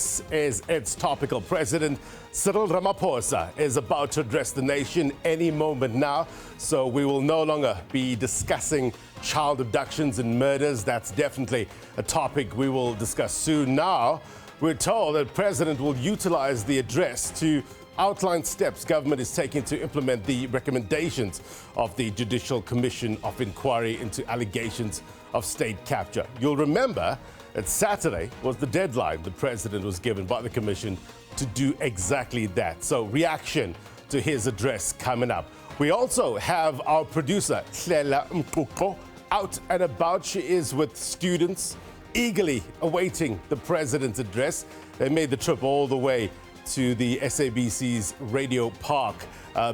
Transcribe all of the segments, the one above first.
This is its topical. President Cyril Ramaphosa is about to address the nation any moment now, so we will no longer be discussing child abductions and murders. That's definitely a topic we will discuss soon. Now, we're told that the President will utilize the address to outline steps government is taking to implement the recommendations of the Judicial Commission of Inquiry into allegations of state capture. You'll remember that Saturday was the deadline the President was given by the Commission to do exactly that. So reaction to his address coming up. We also have our producer, Hlela Mkuko, out and about. She is with students eagerly awaiting the President's address. They made the trip all the way to the SABC's Radio Park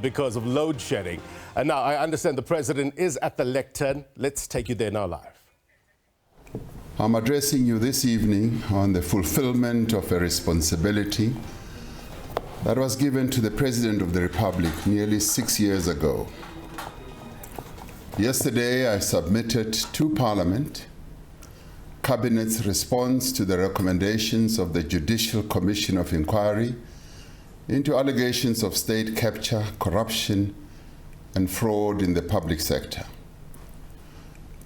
because of load shedding. And now I understand the President is at the lectern. Let's take you there now live. I'm addressing you this evening on the fulfillment of a responsibility that was given to the President of the Republic nearly 6 years ago. Yesterday, I submitted to Parliament Cabinet's response to the recommendations of the Judicial Commission of Inquiry into allegations of state capture, corruption, and fraud in the public sector.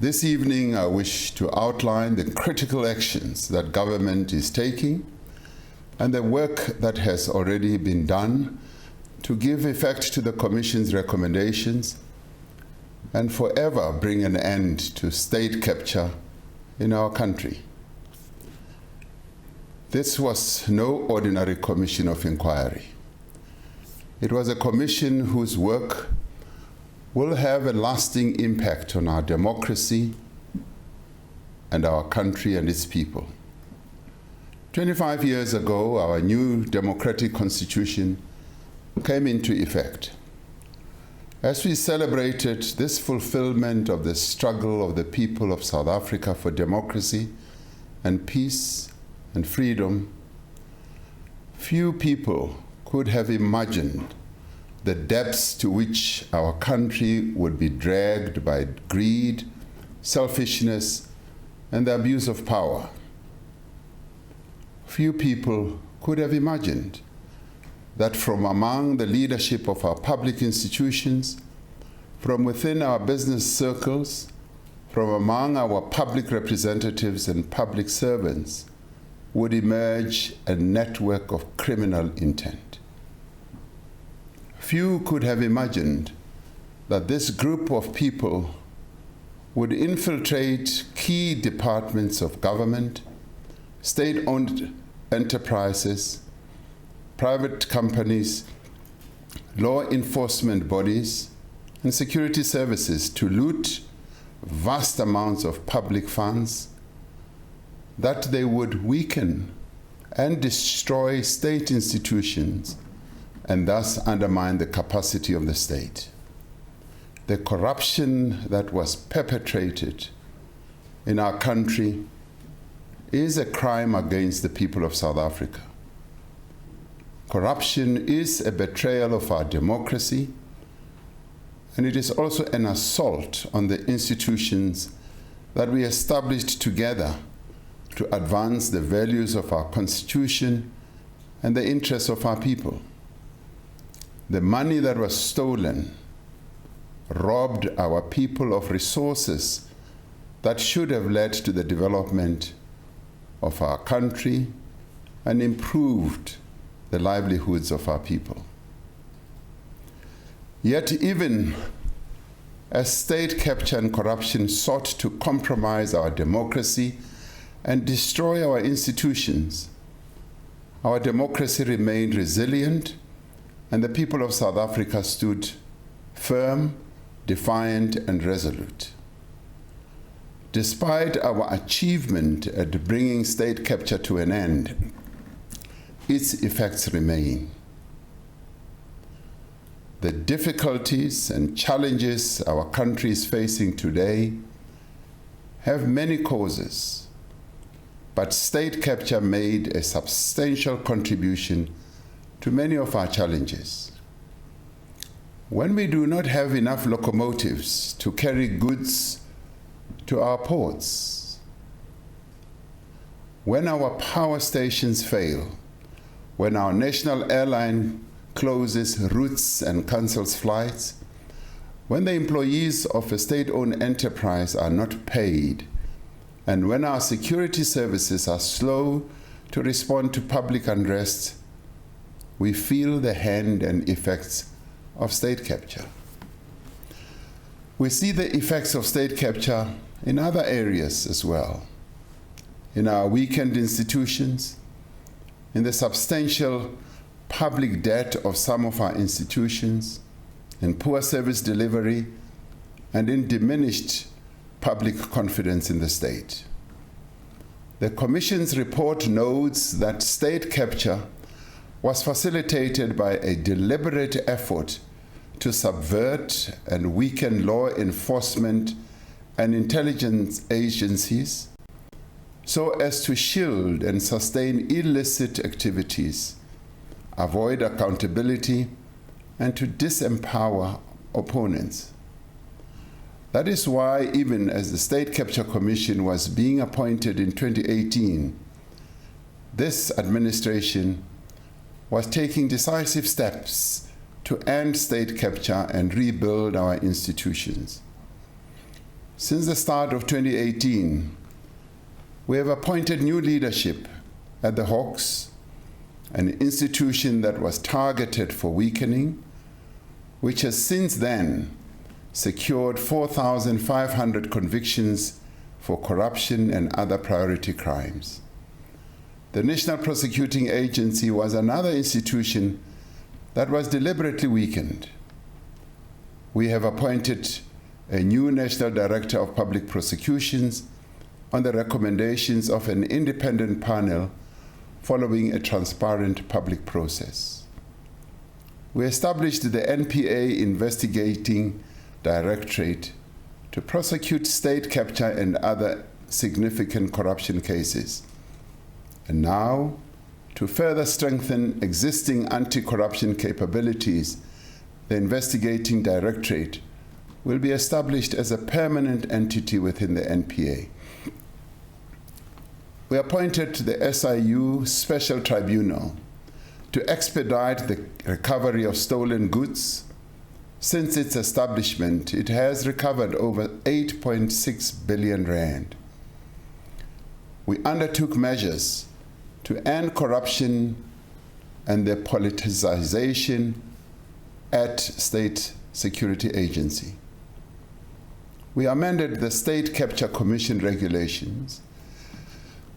This evening, I wish to outline the critical actions that government is taking and the work that has already been done to give effect to the Commission's recommendations and forever bring an end to state capture in our country. This was no ordinary commission of inquiry. It was a commission whose work will have a lasting impact on our democracy and our country and its people. 25 years ago, our new democratic constitution came into effect. As we celebrated this fulfillment of the struggle of the people of South Africa for democracy and peace and freedom, few people could have imagined the depths to which our country would be dragged by greed, selfishness, and the abuse of power. Few people could have imagined that from among the leadership of our public institutions, from within our business circles, from among our public representatives and public servants, would emerge a network of criminal intent. Few could have imagined that this group of people would infiltrate key departments of government, state-owned enterprises, private companies, law enforcement bodies, and security services to loot vast amounts of public funds, that they would weaken and destroy state institutions and thus undermine the capacity of the state. The corruption that was perpetrated in our country is a crime against the people of South Africa. Corruption is a betrayal of our democracy, and it is also an assault on the institutions that we established together to advance the values of our Constitution and the interests of our people. The money that was stolen robbed our people of resources that should have led to the development of our country and improved the livelihoods of our people. Yet even as state capture and corruption sought to compromise our democracy and destroy our institutions, our democracy remained resilient and the people of South Africa stood firm, defiant, and resolute. Despite our achievement at bringing state capture to an end, its effects remain. The difficulties and challenges our country is facing today have many causes, but state capture made a substantial contribution to many of our challenges. When we do not have enough locomotives to carry goods to our ports, when our power stations fail, when our national airline closes routes and cancels flights, when the employees of a state-owned enterprise are not paid, and when our security services are slow to respond to public unrest, we feel the hand and effects of state capture. We see the effects of state capture in other areas as well, in our weakened institutions, in the substantial public debt of some of our institutions, in poor service delivery, and in diminished public confidence in the state. The Commission's report notes that state capture was facilitated by a deliberate effort to subvert and weaken law enforcement and intelligence agencies so as to shield and sustain illicit activities, avoid accountability, and to disempower opponents. That is why, even as the State Capture Commission was being appointed in 2018, this administration was taking decisive steps to end state capture and rebuild our institutions. Since the start of 2018, we have appointed new leadership at the Hawks, an institution that was targeted for weakening, which has since then secured 4,500 convictions for corruption and other priority crimes. The National Prosecuting Agency was another institution that was deliberately weakened. We have appointed a new National Director of Public Prosecutions on the recommendations of an independent panel following a transparent public process. We established the NPA Investigating Directorate to prosecute state capture and other significant corruption cases. And now, to further strengthen existing anti-corruption capabilities, the Investigating Directorate will be established as a permanent entity within the NPA. We appointed the SIU Special Tribunal to expedite the recovery of stolen goods. Since its establishment, it has recovered over 8.6 billion rand. We undertook measures to end corruption and the politicization at State Security Agency. We amended the State Capture Commission regulations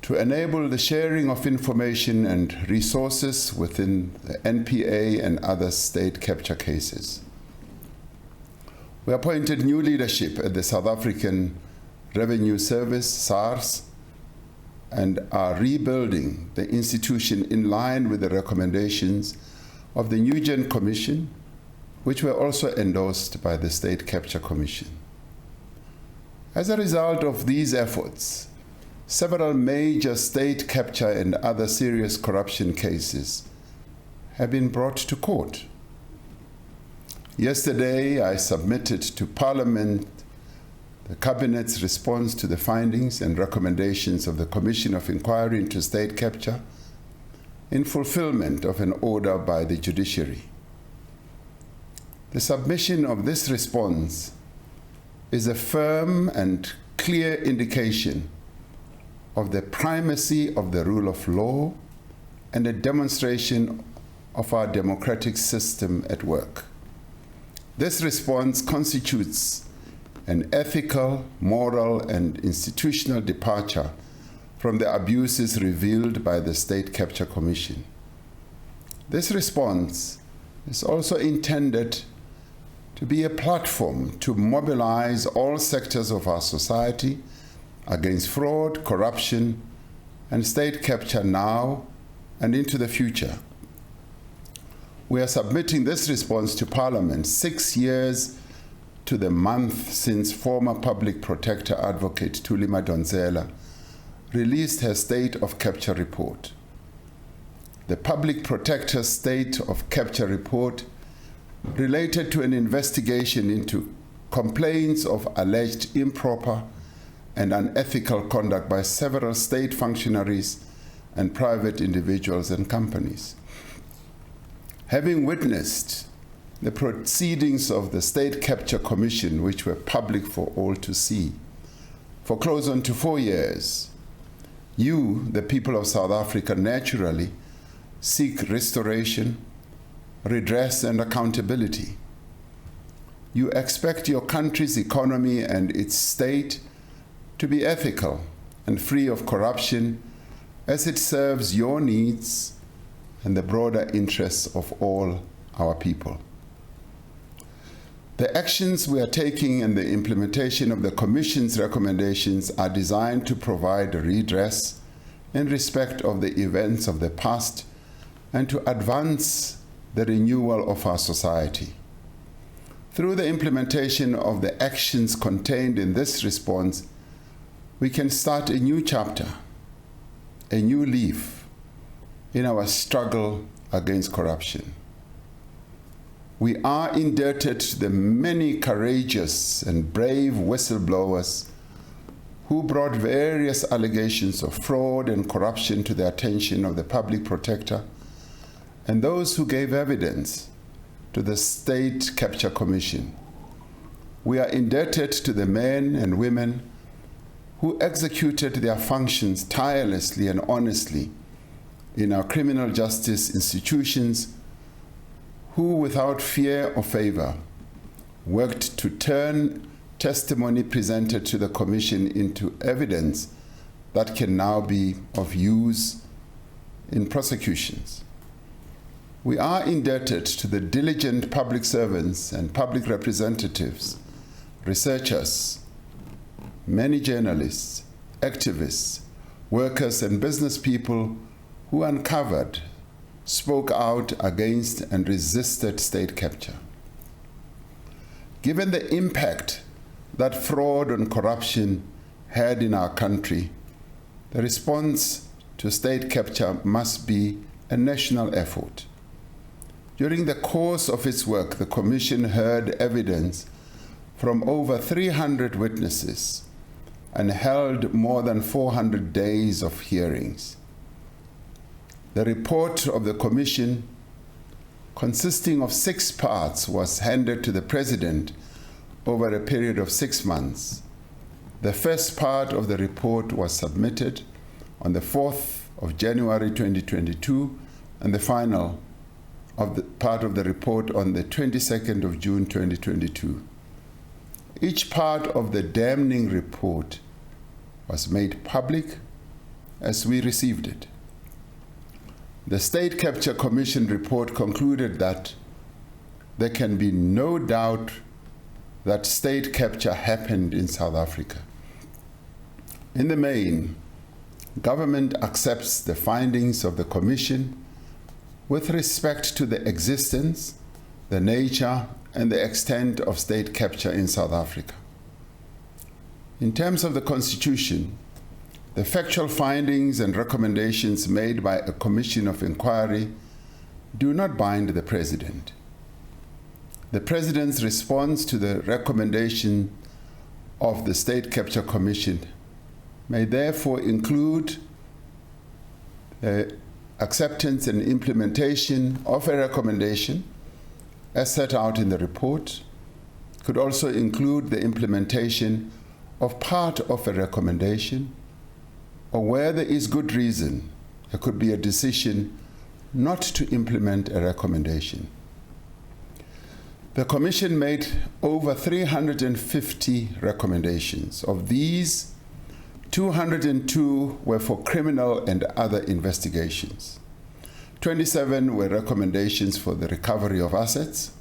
to enable the sharing of information and resources within the NPA and other state capture cases. We appointed new leadership at the South African Revenue Service, SARS, and are rebuilding the institution in line with the recommendations of the Nugent Commission, which were also endorsed by the State Capture Commission. As a result of these efforts, several major state capture and other serious corruption cases have been brought to court. Yesterday, I submitted to Parliament the Cabinet's response to the findings and recommendations of the Commission of Inquiry into State Capture in fulfillment of an order by the judiciary. The submission of this response is a firm and clear indication of the primacy of the rule of law and a demonstration of our democratic system at work. This response constitutes an ethical, moral, and institutional departure from the abuses revealed by the State Capture Commission. This response is also intended to be a platform to mobilize all sectors of our society against fraud, corruption, and state capture now and into the future. We are submitting this response to Parliament 6 years to the month since former Public Protector Advocate Thuli Madonsela released her State of Capture report. The Public Protector's State of Capture report related to an investigation into complaints of alleged improper and unethical conduct by several state functionaries and private individuals and companies. Having witnessed the proceedings of the State Capture Commission, which were public for all to see, for close on to 4 years, you, the people of South Africa, naturally seek restoration, redress, and accountability. You expect your country's economy and its state to be ethical and free of corruption as it serves your needs and the broader interests of all our people. The actions we are taking and the implementation of the Commission's recommendations are designed to provide redress in respect of the events of the past and to advance the renewal of our society. Through the implementation of the actions contained in this response, we can start a new chapter, a new leaf in our struggle against corruption. We are indebted to the many courageous and brave whistleblowers who brought various allegations of fraud and corruption to the attention of the public protector and those who gave evidence to the State Capture Commission. We are indebted to the men and women who executed their functions tirelessly and honestly in our criminal justice institutions, who, without fear or favor, worked to turn testimony presented to the Commission into evidence that can now be of use in prosecutions. We are indebted to the diligent public servants and public representatives, researchers, many journalists, activists, workers, and business people who uncovered, spoke out against, and resisted state capture. Given the impact that fraud and corruption had in our country, the response to state capture must be a national effort. During the course of its work, the Commission heard evidence from over 300 witnesses and held more than 400 days of hearings. The report of the Commission, consisting of 6 parts, was handed to the President over a period of 6 months. The first part of the report was submitted on the 4th of January 2022, and the final part of the report on the 22nd of June 2022. Each part of the damning report was made public as we received it. The State Capture Commission report concluded that there can be no doubt that state capture happened in South Africa. In the main, government accepts the findings of the Commission with respect to the existence, the nature, and the extent of state capture in South Africa. In terms of the Constitution, the factual findings and recommendations made by a commission of inquiry do not bind the President. The President's response to the recommendation of the State Capture Commission may therefore include the acceptance and implementation of a recommendation as set out in the report. It could also include the implementation of part of a recommendation, or where there is good reason, there could be a decision not to implement a recommendation. The Commission made over 350 recommendations. Of these, 202 were for criminal and other investigations. 27 were recommendations for the recovery of assets.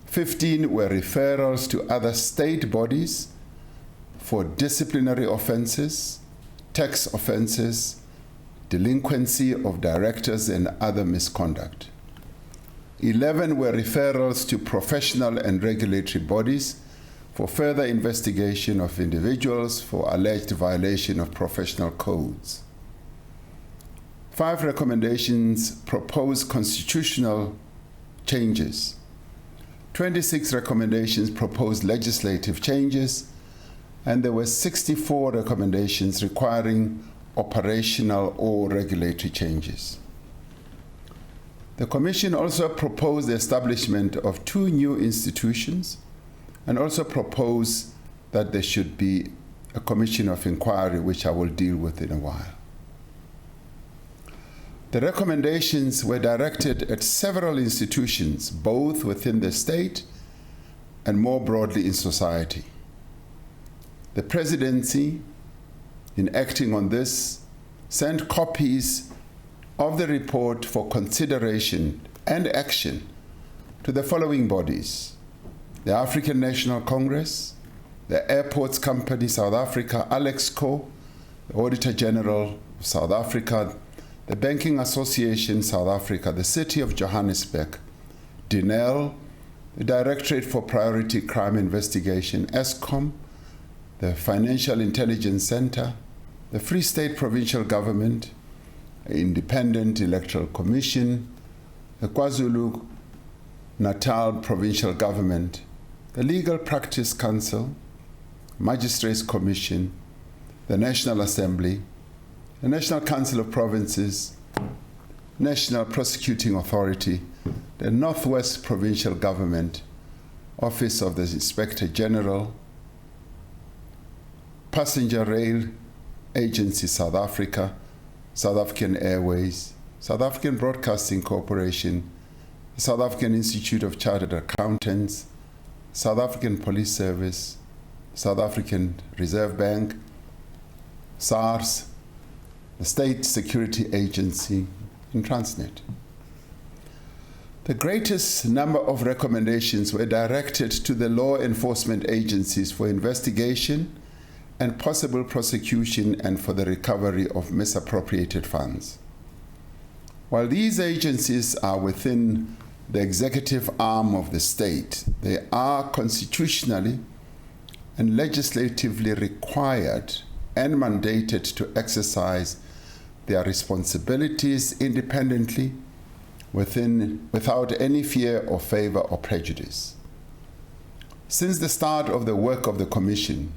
15 were referrals to other state bodies for disciplinary offenses, tax offenses, delinquency of directors, and other misconduct. 11 were referrals to professional and regulatory bodies for further investigation of individuals for alleged violation of professional codes. 5 recommendations propose constitutional changes. 26 recommendations propose legislative changes, and there were 64 recommendations requiring operational or regulatory changes. The Commission also proposed the establishment of 2 new institutions and also proposed that there should be a commission of inquiry, which I will deal with in a while. The recommendations were directed at several institutions, both within the state and more broadly in society. The Presidency, in acting on this, sent copies of the report for consideration and action to the following bodies: the African National Congress, the Airports Company South Africa, Alexco, the Auditor General of South Africa, the Banking Association South Africa, the City of Johannesburg, DINEL, the Directorate for Priority Crime Investigation, ESCOM, the Financial Intelligence Center, the Free State Provincial Government, the Independent Electoral Commission, the KwaZulu-Natal Provincial Government, the Legal Practice Council, Magistrates Commission, the National Assembly, the National Council of Provinces, National Prosecuting Authority, the Northwest Provincial Government, Office of the Inspector General, Passenger Rail Agency South Africa, South African Airways, South African Broadcasting Corporation, the South African Institute of Chartered Accountants, South African Police Service, South African Reserve Bank, SARS, the State Security Agency, and Transnet. The greatest number of recommendations were directed to the law enforcement agencies for investigation and possible prosecution and for the recovery of misappropriated funds. While these agencies are within the executive arm of the state, they are constitutionally and legislatively required and mandated to exercise their responsibilities independently without any fear or favor or prejudice. Since the start of the work of the Commission,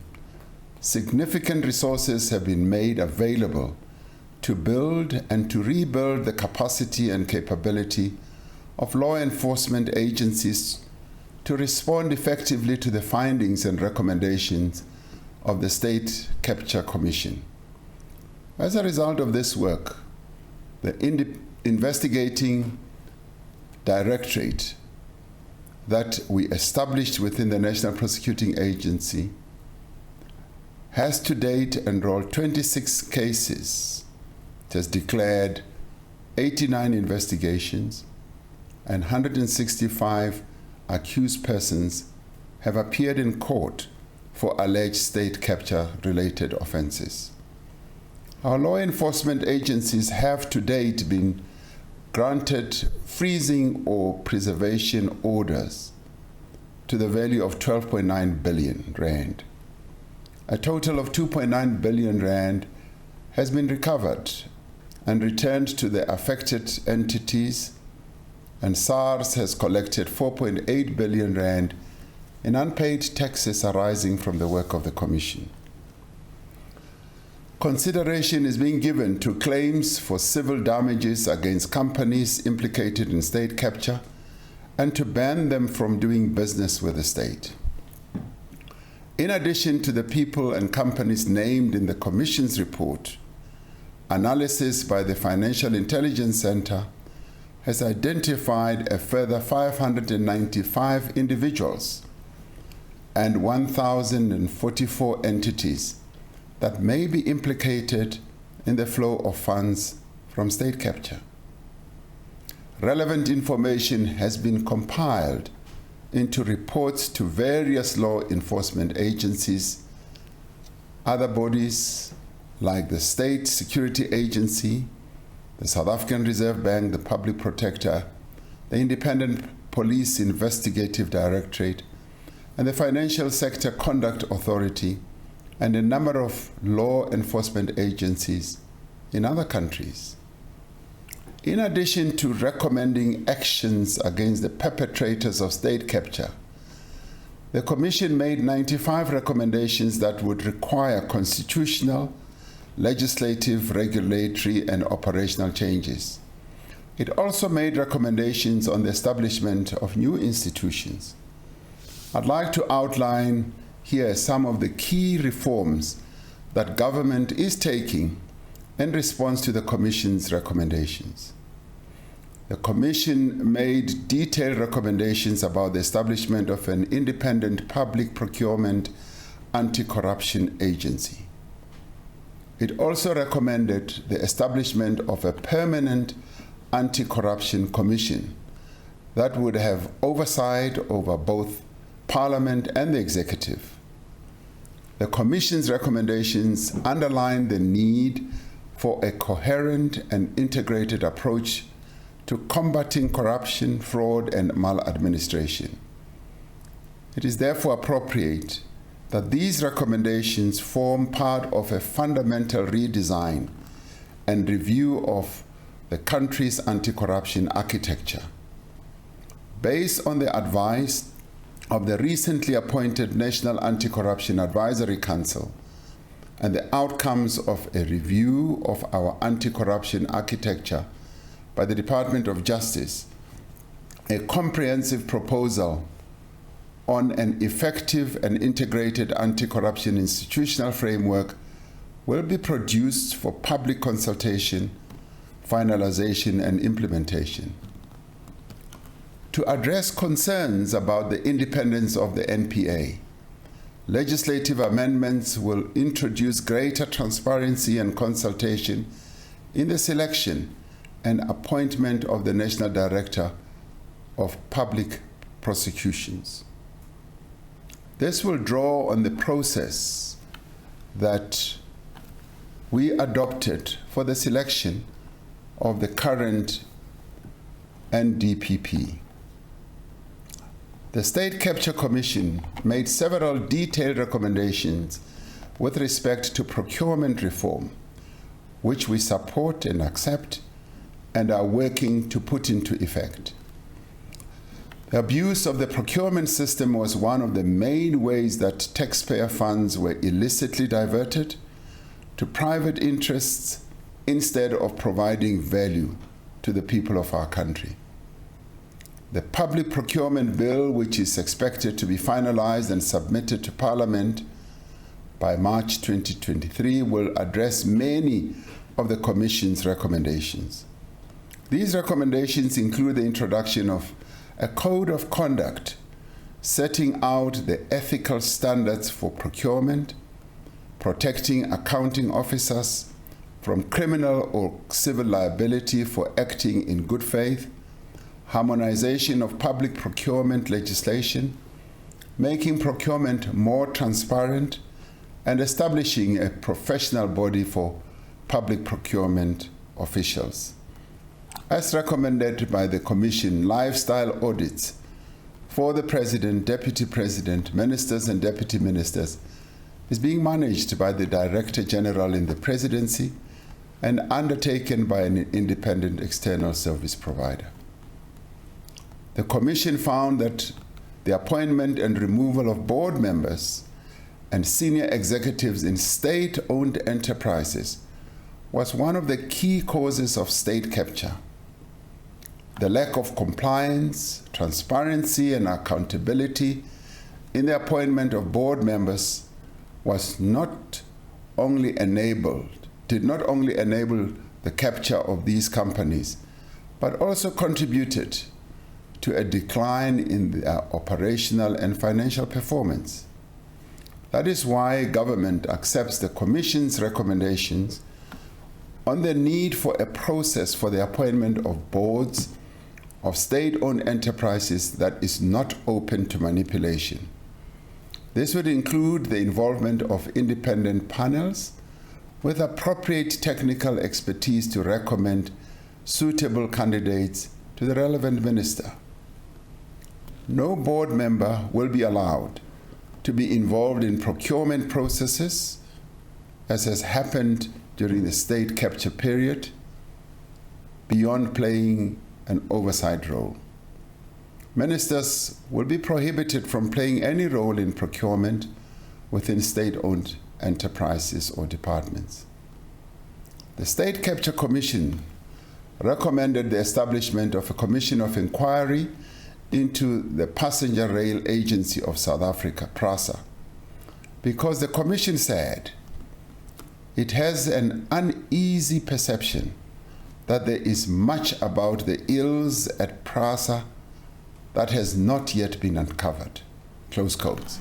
significant resources have been made available to build and to rebuild the capacity and capability of law enforcement agencies to respond effectively to the findings and recommendations of the State Capture Commission. As a result of this work, the investigating directorate that we established within the National Prosecuting Agency has to date enrolled 26 cases. It has declared 89 investigations, and 165 accused persons have appeared in court for alleged state capture-related offenses. Our law enforcement agencies have to date been granted freezing or preservation orders to the value of 12.9 billion rand. A total of 2.9 billion rand has been recovered and returned to the affected entities, and SARS has collected 4.8 billion rand in unpaid taxes arising from the work of the Commission. Consideration is being given to claims for civil damages against companies implicated in state capture and to ban them from doing business with the state. In addition to the people and companies named in the Commission's report, analysis by the Financial Intelligence Center has identified a further 595 individuals and 1,044 entities that may be implicated in the flow of funds from state capture. Relevant information has been compiled into reports to various law enforcement agencies, other bodies like the State Security Agency, the South African Reserve Bank, the Public Protector, the Independent Police Investigative Directorate, and the Financial Sector Conduct Authority, and a number of law enforcement agencies in other countries. In addition to recommending actions against the perpetrators of state capture, The Commission made 95 recommendations that would require constitutional, legislative, regulatory, and operational changes. It also made recommendations on the establishment of new institutions. I'd like to outline here some of the key reforms that government is taking in response to the Commission's recommendations. The Commission made detailed recommendations about the establishment of an independent public procurement anti-corruption agency. It also recommended the establishment of a permanent anti-corruption commission that would have oversight over both Parliament and the executive. The Commission's recommendations underline the need for a coherent and integrated approach to combating corruption, fraud, and maladministration. It is therefore appropriate that these recommendations form part of a fundamental redesign and review of the country's anti-corruption architecture. Based on the advice of the recently appointed National Anti-Corruption Advisory Council and the outcomes of a review of our anti-corruption architecture by the Department of Justice, a comprehensive proposal on an effective and integrated anti-corruption institutional framework will be produced for public consultation, finalization, and implementation. To address concerns about the independence of the NPA, legislative amendments will introduce greater transparency and consultation in the selection and appointment of the National Director of Public Prosecutions. This will draw on the process that we adopted for the selection of the current NDPP. The State Capture Commission made several detailed recommendations with respect to procurement reform, which we support and accept and are working to put into effect. The abuse of the procurement system was one of the main ways that taxpayer funds were illicitly diverted to private interests instead of providing value to the people of our country. The Public Procurement Bill, which is expected to be finalized and submitted to Parliament by March 2023, will address many of the Commission's recommendations. These recommendations include the introduction of a code of conduct setting out the ethical standards for procurement, protecting accounting officers from criminal or civil liability for acting in good faith, harmonization of public procurement legislation, making procurement more transparent, and establishing a professional body for public procurement officials. As recommended by the Commission, lifestyle audits for the President, Deputy President, Ministers and Deputy Ministers is being managed by the Director General in the Presidency and undertaken by an independent external service provider. The Commission found that the appointment and removal of board members and senior executives in state-owned enterprises was one of the key causes of state capture. The lack of compliance, transparency, and accountability in the appointment of board members did not only enable the capture of these companies, but also contributed to a decline in their operational and financial performance. That is why government accepts the Commission's recommendations on the need for a process for the appointment of boards of state-owned enterprises that is not open to manipulation. This would include the involvement of independent panels with appropriate technical expertise to recommend suitable candidates to the relevant minister. No board member will be allowed to be involved in procurement processes, as has happened during the state capture period, beyond playing an oversight role. Ministers will be prohibited from playing any role in procurement within state-owned enterprises or departments. The State Capture Commission recommended the establishment of a commission of inquiry into the Passenger Rail Agency of South Africa, PRASA, because the commission said it has an uneasy perception that there is much about the ills at PRASA that has not yet been uncovered. Close quotes.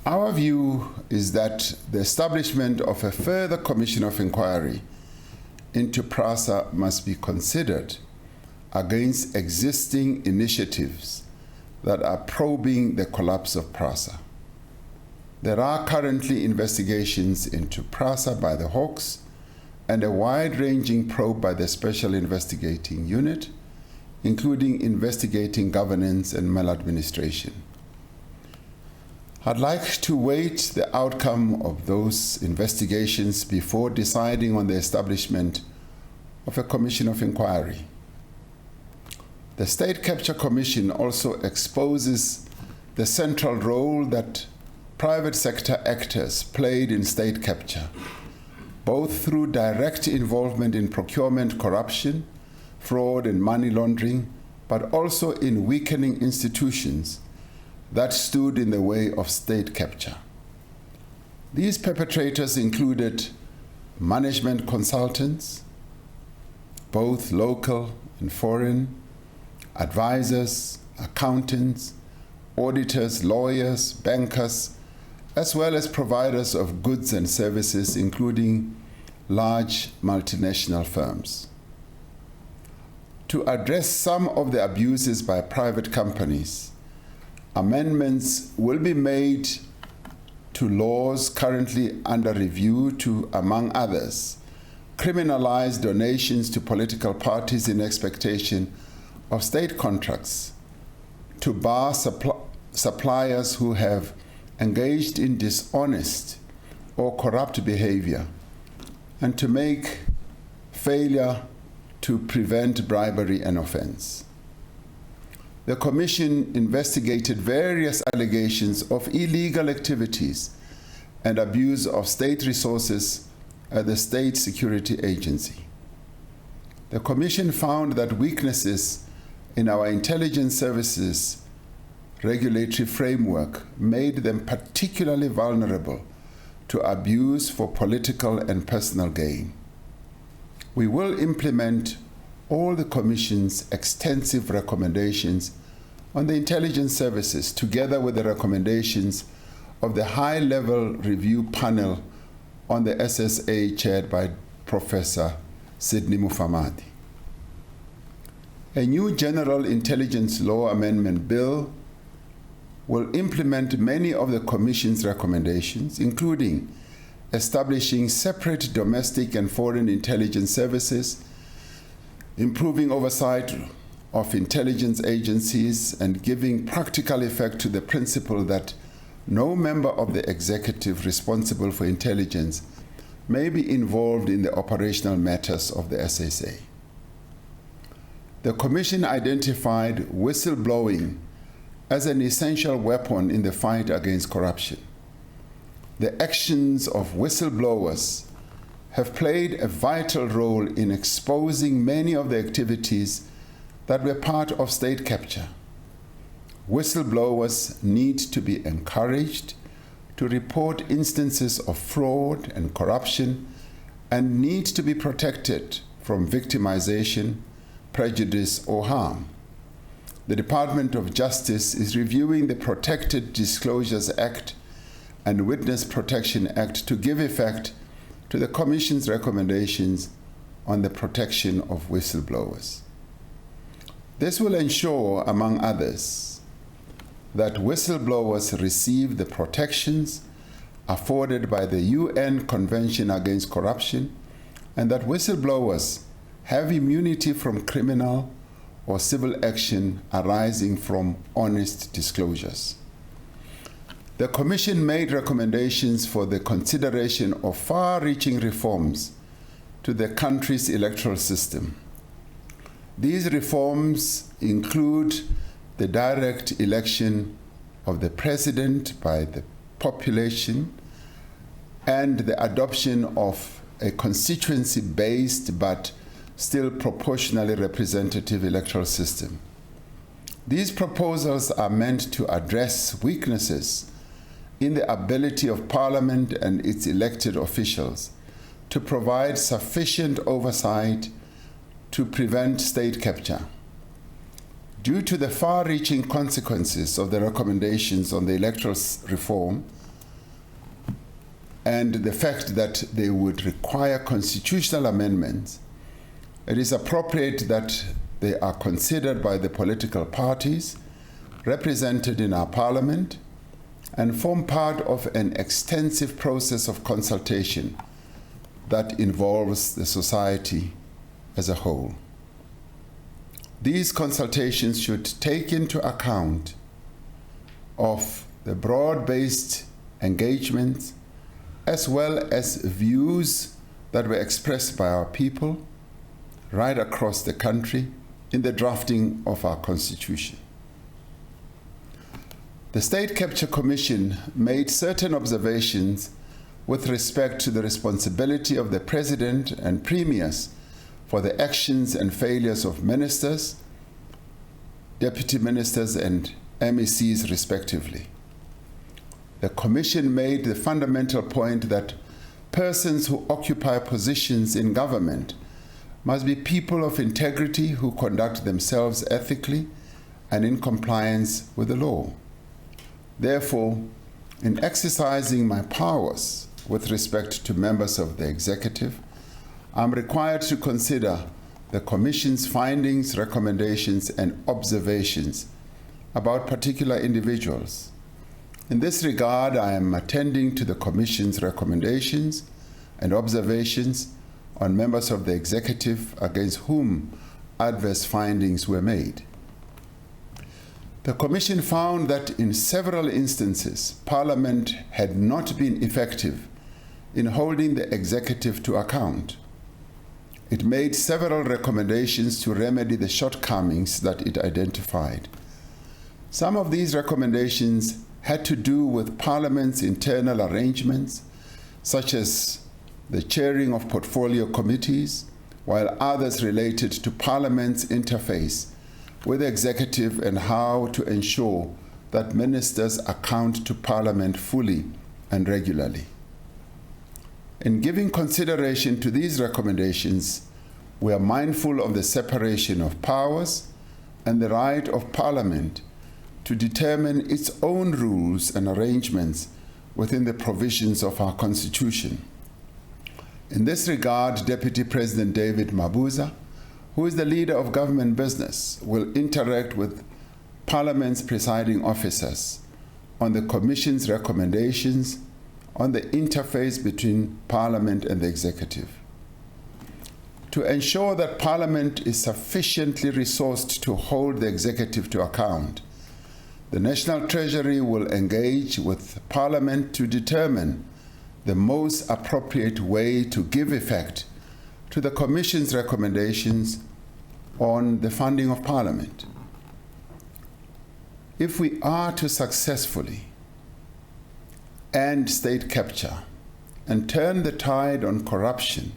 Our view is that the establishment of a further commission of inquiry into PRASA must be considered against existing initiatives that are probing the collapse of PRASA. There are currently investigations into PRASA by the Hawks and a wide-ranging probe by the Special Investigating Unit, including investigating governance and maladministration. I'd like to wait the outcome of those investigations before deciding on the establishment of a commission of inquiry. The State Capture Commission also exposes the central role that private sector actors played in state capture, both through direct involvement in procurement corruption, fraud and money laundering, but also in weakening institutions that stood in the way of state capture. These perpetrators included management consultants, both local and foreign, advisors, accountants, auditors, lawyers, bankers, as well as providers of goods and services, including large multinational firms. To address some of the abuses by private companies, amendments will be made to laws currently under review to, among others, criminalize donations to political parties in expectation of state contracts, to bar suppliers who have engaged in dishonest or corrupt behavior, and to make failure to prevent bribery an offense. The Commission investigated various allegations of illegal activities and abuse of state resources at the State Security Agency. The Commission found that weaknesses in our intelligence services regulatory framework made them particularly vulnerable to abuse for political and personal gain. We will implement all the Commission's extensive recommendations on the intelligence services, together with the recommendations of the high-level review panel on the SSA chaired by Professor Sidney Mufamadi. A new General Intelligence Law Amendment Bill will implement many of the Commission's recommendations, including establishing separate domestic and foreign intelligence services, improving oversight of intelligence agencies, and giving practical effect to the principle that no member of the executive responsible for intelligence may be involved in the operational matters of the SSA. The Commission identified whistleblowing as an essential weapon in the fight against corruption. The actions of whistleblowers have played a vital role in exposing many of the activities that were part of state capture. Whistleblowers need to be encouraged to report instances of fraud and corruption and need to be protected from victimization, prejudice, or harm. The Department of Justice is reviewing the Protected Disclosures Act and Witness Protection Act to give effect to the Commission's recommendations on the protection of whistleblowers. This will ensure, among others, that whistleblowers receive the protections afforded by the UN Convention Against Corruption, and that whistleblowers have immunity from criminal or civil action arising from honest disclosures. The Commission made recommendations for the consideration of far-reaching reforms to the country's electoral system. These reforms include the direct election of the president by the population and the adoption of a constituency-based but still proportionally representative electoral system. These proposals are meant to address weaknesses in the ability of Parliament and its elected officials to provide sufficient oversight to prevent state capture. Due to the far-reaching consequences of the recommendations on the electoral reform and the fact that they would require constitutional amendments, it is appropriate that they are considered by the political parties represented in our Parliament and form part of an extensive process of consultation that involves the society as a whole. These consultations should take into account of the broad-based engagements as well as views that were expressed by our people right across the country in the drafting of our Constitution. The State Capture Commission made certain observations with respect to the responsibility of the President and Premiers for the actions and failures of ministers, deputy ministers, and MECs respectively. The Commission made the fundamental point that persons who occupy positions in government must be people of integrity who conduct themselves ethically and in compliance with the law. Therefore, in exercising my powers with respect to members of the executive, I'm required to consider the Commission's findings, recommendations, and observations about particular individuals. In this regard, I am attending to the Commission's recommendations and observations on members of the executive against whom adverse findings were made. The Commission found that in several instances, Parliament had not been effective in holding the executive to account. It made several recommendations to remedy the shortcomings that it identified. Some of these recommendations had to do with Parliament's internal arrangements, such as the chairing of portfolio committees, while others related to Parliament's interface with the executive and how to ensure that ministers account to Parliament fully and regularly. In giving consideration to these recommendations, we are mindful of the separation of powers and the right of Parliament to determine its own rules and arrangements within the provisions of our Constitution. In this regard, Deputy President David Mabuza, who is the leader of government business, will interact with Parliament's presiding officers on the Commission's recommendations on the interface between Parliament and the executive. To ensure that Parliament is sufficiently resourced to hold the executive to account, the National Treasury will engage with Parliament to determine the most appropriate way to give effect to the Commission's recommendations on the funding of Parliament. If we are to successfully end state capture and turn the tide on corruption,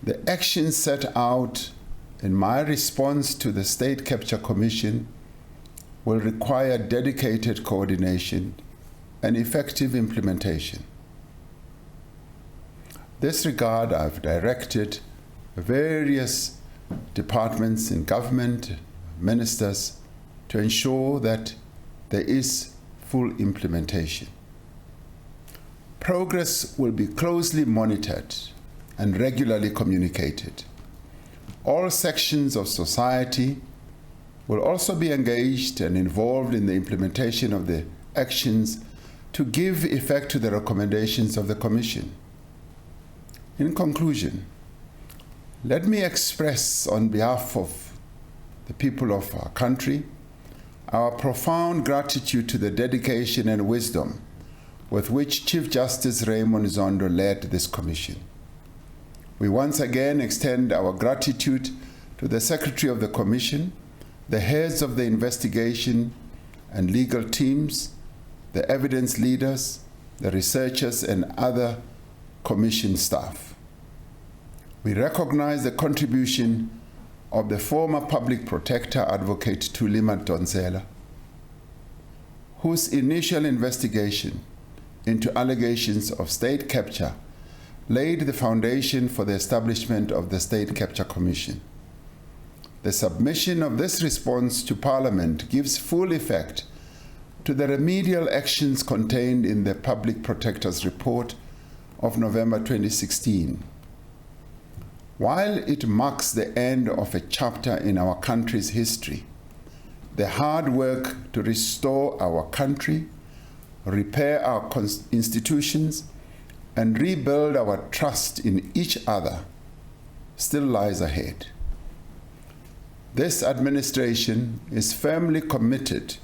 the actions set out in my response to the State Capture Commission will require dedicated coordination and effective implementation. In this regard, I've directed various departments in government, ministers, to ensure that there is full implementation. Progress will be closely monitored and regularly communicated. All sections of society will also be engaged and involved in the implementation of the actions to give effect to the recommendations of the Commission. In conclusion, let me express on behalf of the people of our country our profound gratitude to the dedication and wisdom with which Chief Justice Raymond Zondo led this Commission. We once again extend our gratitude to to the Secretary of the Commission, the heads of the investigation and legal teams, the evidence leaders, the researchers, and other Commission staff. We recognize the contribution of the former Public Protector Advocate Thuli Madonsela, whose initial investigation into allegations of state capture laid the foundation for the establishment of the State Capture Commission. The submission of this response to Parliament gives full effect to the remedial actions contained in the Public Protector's report of November 2016. While it marks the end of a chapter in our country's history, the hard work to restore our country, repair our institutions, and rebuild our trust in each other still lies ahead. This administration is firmly committed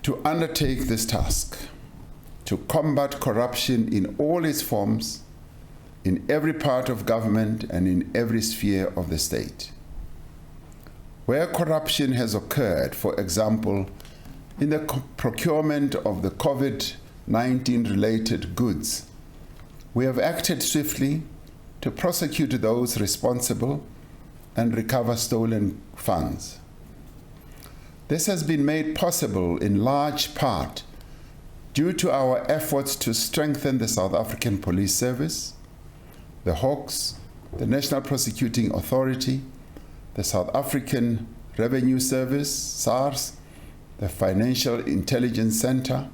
to undertake this task, to combat corruption in all its forms, in every part of government and in every sphere of the state. Where corruption has occurred, for example, in the procurement of the COVID-19 related goods, we have acted swiftly to prosecute those responsible and recover stolen funds. This has been made possible in large part due to our efforts to strengthen the South African Police Service, the Hawks, the National Prosecuting Authority, the South African Revenue Service, SARS, the Financial Intelligence Center,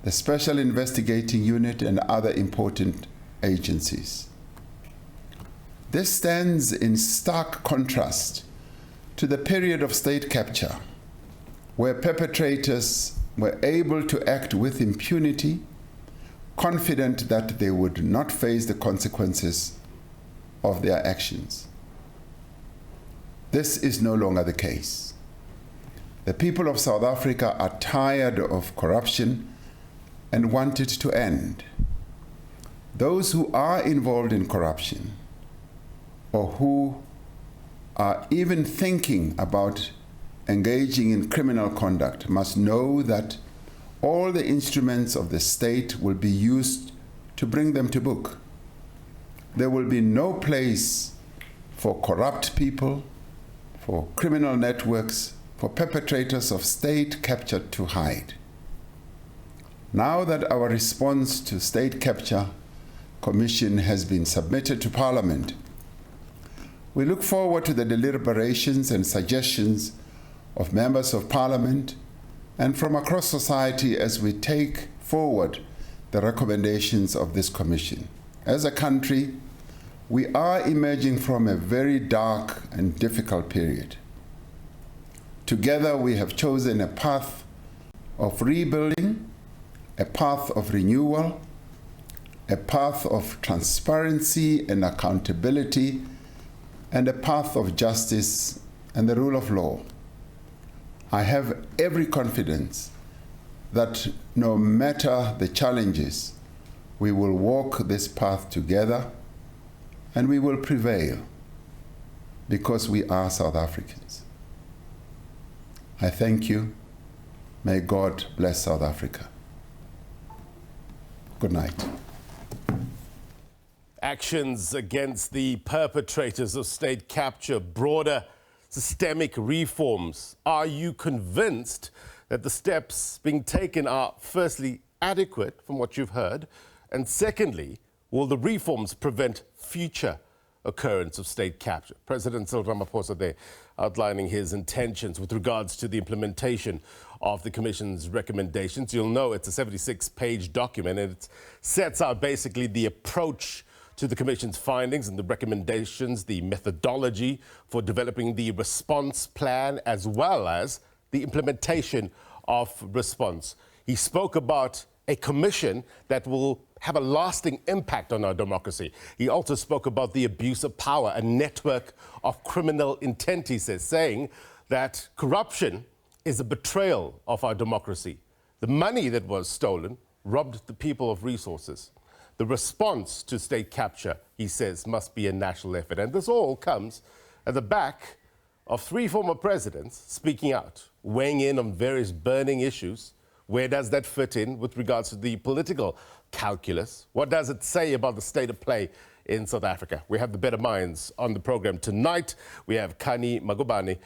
the Special Investigating Unit, and other important agencies. This stands in stark contrast to the period of state capture, where perpetrators were able to act with impunity, confident that they would not face the consequences of their actions. This is no longer the case. The people of South Africa are tired of corruption and want it to end. Those who are involved in corruption, or who are even thinking about engaging in criminal conduct, must know that all the instruments of the state will be used to bring them to book. There will be no place for corrupt people, for criminal networks, for perpetrators of state capture to hide. Now that our response to State Capture Commission has been submitted to Parliament, we look forward to the deliberations and suggestions of members of Parliament and from across society as we take forward the recommendations of this Commission. As a country, we are emerging from a very dark and difficult period. Together, we have chosen a path of rebuilding, a path of renewal, a path of transparency and accountability, and a path of justice and the rule of law. I have every confidence that no matter the challenges, we will walk this path together and we will prevail because we are South Africans. I thank you. May God bless South Africa. Good night. Actions against the perpetrators of state capture, broader systemic reforms. Are you convinced that the steps being taken are, firstly, adequate from what you've heard, and secondly, will the reforms prevent future occurrence of state capture? President Cyril Ramaphosa there outlining his intentions with regards to the implementation of the Commission's recommendations. You'll know it's a 76-page document, and it sets out basically the approach to the Commission's findings and the recommendations, the methodology for developing the response plan, as well as the implementation of response. He spoke about a commission that will have a lasting impact on our democracy. He also spoke about the abuse of power, a network of criminal intent, he says, saying that corruption is a betrayal of our democracy. The money that was stolen robbed the people of resources. The response to state capture, he says, must be a national effort. And this all comes at the back of 3 former presidents speaking out, weighing in on various burning issues. Where does that fit in with regards to the political calculus? What does it say about the state of play in South Africa? We have the better minds on the program tonight. We have Kani Magubane.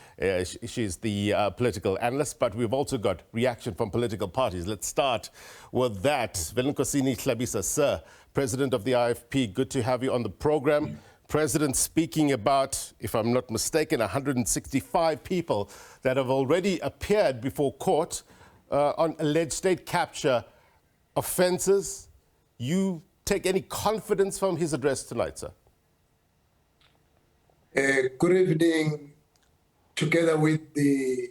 She's the political analyst, but we've also got reaction from political parties. Let's start with that. Velenkosini Tlhabisa, sir, president of the IFP, good to have you on the program. President speaking about, if I'm not mistaken, 165 people that have already appeared before court on alleged state capture offences. You take any confidence from his address tonight, sir? Good evening, together with the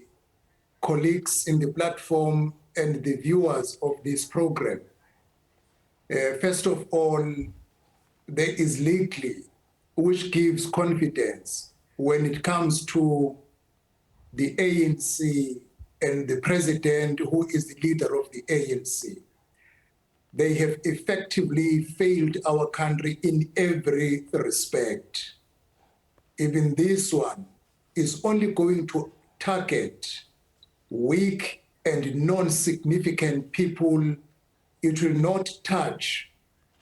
colleagues in the platform and the viewers of this program. First of all, there is legally, which gives confidence when it comes to the ANC and the president, who is the leader of the ANC. They have effectively failed our country in every respect. Even this one is only going to target weak and non-significant people. It will not touch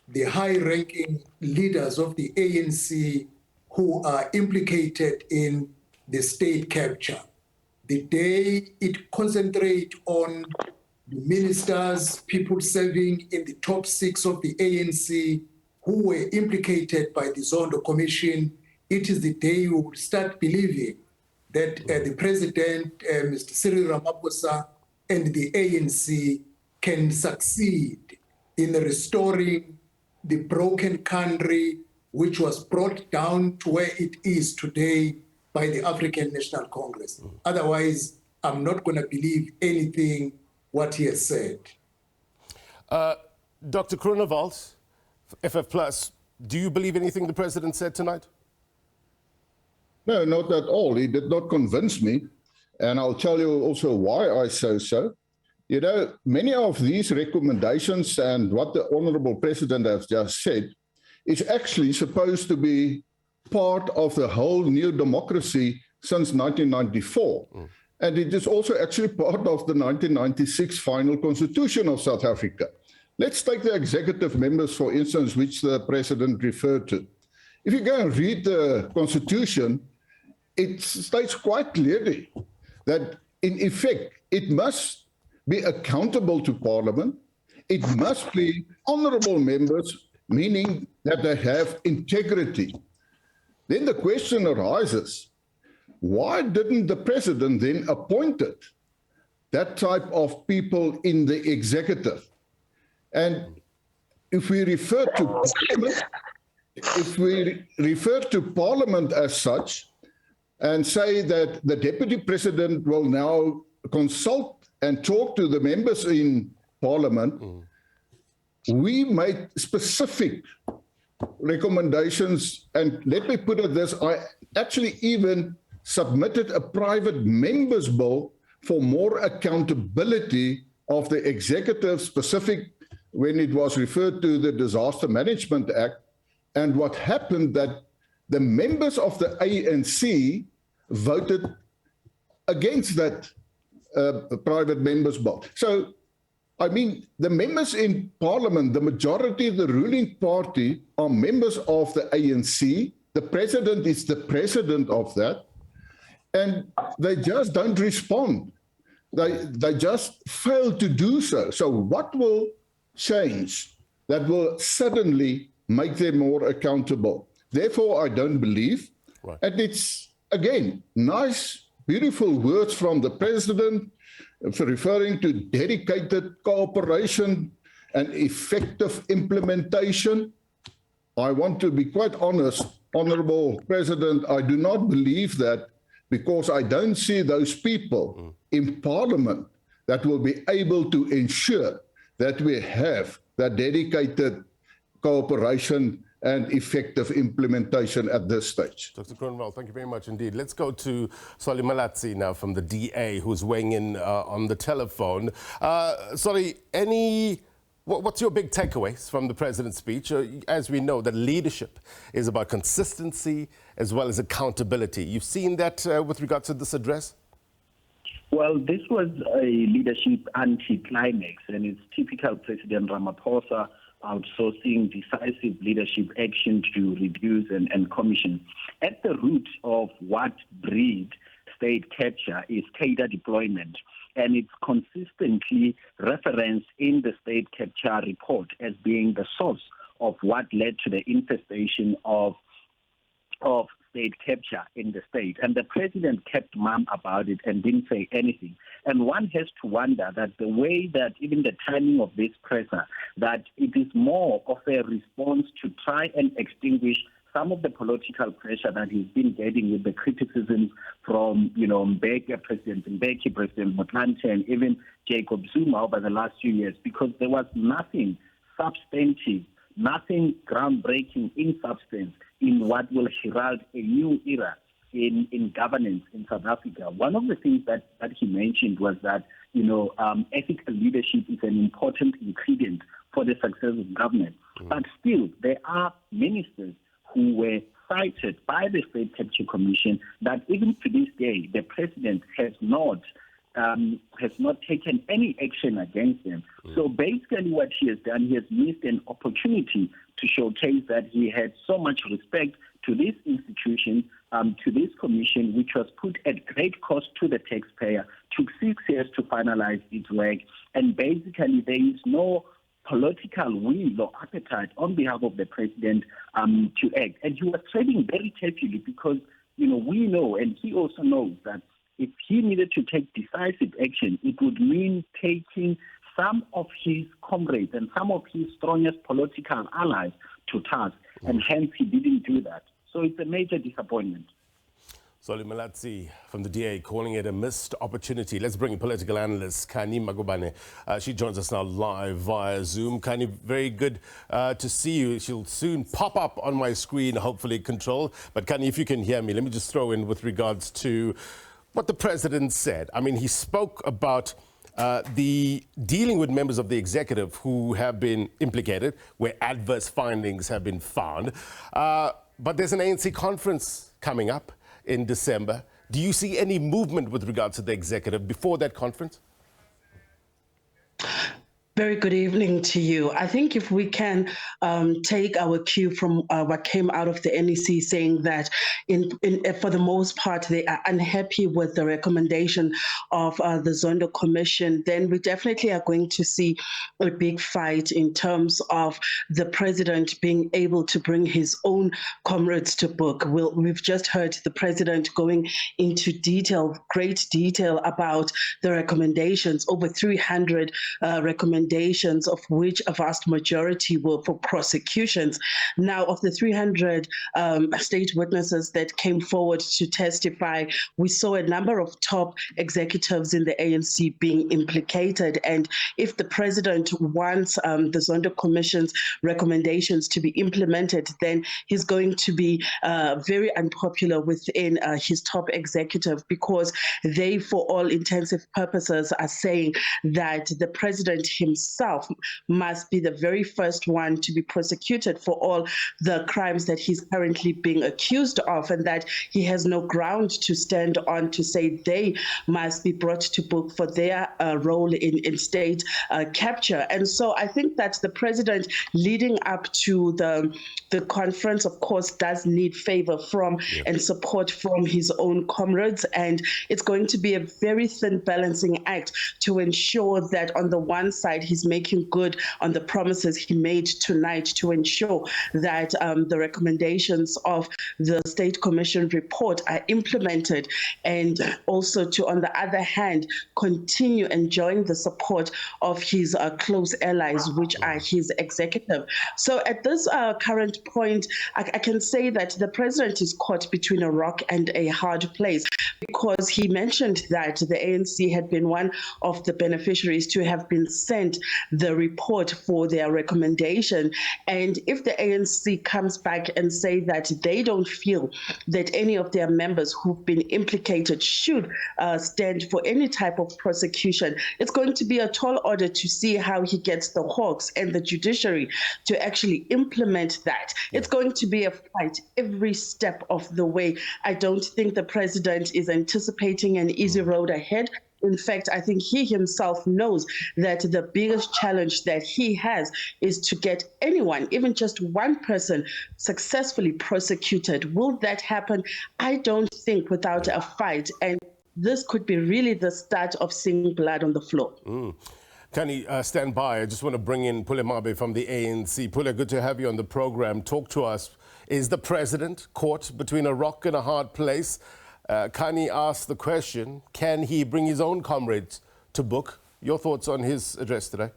the high-ranking leaders of the ANC who are implicated in the state capture. The day it concentrates on the ministers, people serving in the top 6 of the ANC who were implicated by the Zondo Commission, it is the day we will start believing that the president, Mr. Cyril Ramaphosa, and the ANC can succeed in restoring the broken country which was brought down to where it is today by the African National Congress. Otherwise, I'm not going to believe anything what he has said. Dr. Kroonewald, FF+, do you believe anything the president said tonight? No, not at all. He did not convince me. And I'll tell you also why I say so. You know, many of these recommendations and what the Honorable President has just said is actually supposed to be part of the whole new democracy since 1994. And it is also actually part of the 1996 final constitution of South Africa. Let's take the executive members, for instance, which the president referred to. If you go and read the constitution, it states quite clearly that, in effect, it must be accountable to Parliament. It must be honorable members, meaning that they have integrity. Then the question arises, why didn't the president then appoint that type of people in the executive? And if we refer to Parliament, as such, and say that the deputy president will now consult and talk to the members in Parliament, we made specific recommendations, and let me put it this, I actually even submitted a private members bill for more accountability of the executive, specific when it was referred to the Disaster Management Act. And what happened that the members of the ANC voted against that private members bill. So, I mean, the members in Parliament, the majority of the ruling party are members of the ANC. The president is the president of that. And they just don't respond. They just fail to do so. So what will change that will suddenly make them more accountable? Therefore, I don't believe. Right. And it's, again, nice, beautiful words from the president for referring to dedicated cooperation and effective implementation. I want to be quite honest, Honorable President, I do not believe that, because I don't see those people in Parliament that will be able to ensure that we have that dedicated cooperation and effective implementation at this stage. Dr. Kroonewald, thank you very much indeed. Let's go to Solly Malatsi now from the DA, who's weighing in on the telephone. Solly, any What's your big takeaways from the president's speech? As we know, that leadership is about consistency as well as accountability. You've seen that with regards to this address? Well, this was a leadership anti-climax, and it's typical President Ramaphosa outsourcing decisive leadership action to reduce and commission. At the root of what breeds state capture is cadre deployment, and it's consistently referenced in the state capture report as being the source of what led to the infestation of state capture in the state. And the president kept mum about it and didn't say anything. And one has to wonder that the way that even the timing of this presser, that it is more of a response to try and extinguish some of the political pressure that he's been getting with the criticisms from, Mbeki, President Mbeki, President Motlanthe, and even Jacob Zuma over the last few years, because there was nothing substantive, nothing groundbreaking in substance in what will herald a new era in governance in South Africa. One of the things that he mentioned was that, ethical leadership is an important ingredient for the success of government. But still, there are ministers who were cited by the State Capture Commission that even to this day, the president has not taken any action against them. So basically what he has done, he has missed an opportunity to showcase that he had so much respect to this institution, to this commission, which was put at great cost to the taxpayer, took 6 years to finalize its work, and basically there is no political will or appetite on behalf of the president to act. And he was treading very carefully because, we know, and he also knows that if he needed to take decisive action, it would mean taking some of his comrades and some of his strongest political allies to task, and hence he didn't do that. So it's a major disappointment. Solly Malatsi from the DA calling it a missed opportunity. Let's bring in political analyst Kani Magubane. She joins us now live via Zoom. Kani, very good to see you. She'll soon pop up on my screen, hopefully control. But Kani, if you can hear me, let me just throw in with regards to what the president said. I mean, he spoke about the dealing with members of the executive who have been implicated, where adverse findings have been found. But there's an ANC conference coming up in December. Do you see any movement with regards to the executive before that conference? Very good evening to you. I think if we can take our cue from what came out of the NEC saying that for the most part, they are unhappy with the recommendation of the Zondo Commission, then we definitely are going to see a big fight in terms of the president being able to bring his own comrades to book. We've just heard the president going into great detail about the recommendations, over 300 recommendations, of which a vast majority were for prosecutions. Now, of the 300 state witnesses that came forward to testify, we saw a number of top executives in the ANC being implicated. And if the president wants the Zondo Commission's recommendations to be implemented, then he's going to be very unpopular within his top executive, because they, for all intensive purposes, are saying that the president himself must be the very first one to be prosecuted for all the crimes that he's currently being accused of, and that he has no ground to stand on to say they must be brought to book for their role in state capture. And so I think that the president, leading up to the conference, of course, does need favor from and support from his own comrades, and it's going to be a very thin balancing act to ensure that on the one side he's making good on the promises he made tonight to ensure that the recommendations of the State Commission report are implemented, and also to, on the other hand, continue enjoying the support of his close allies, which are his executive. So at this current point, I can say that the president is caught between a rock and a hard place, because he mentioned that the ANC had been one of the beneficiaries to have been sent submit the report for their recommendation. And if the ANC comes back and say that they don't feel that any of their members who've been implicated should stand for any type of prosecution, it's going to be a tall order to see how he gets the Hawks and the judiciary to actually implement that. It's going to be a fight every step of the way. I don't think the president is anticipating an easy road ahead. In fact, I think he himself knows that the biggest challenge that he has is to get anyone, even just one person, successfully prosecuted. Will that happen? I don't think without a fight. And this could be really the start of seeing blood on the floor. Kani, stand by. I just want to bring in Pule Mabe from the ANC. Pule, good to have you on the program. Talk to us. Is the president caught between a rock and a hard place? Kani asked the question, can he bring his own comrades to book? Your thoughts on his address today?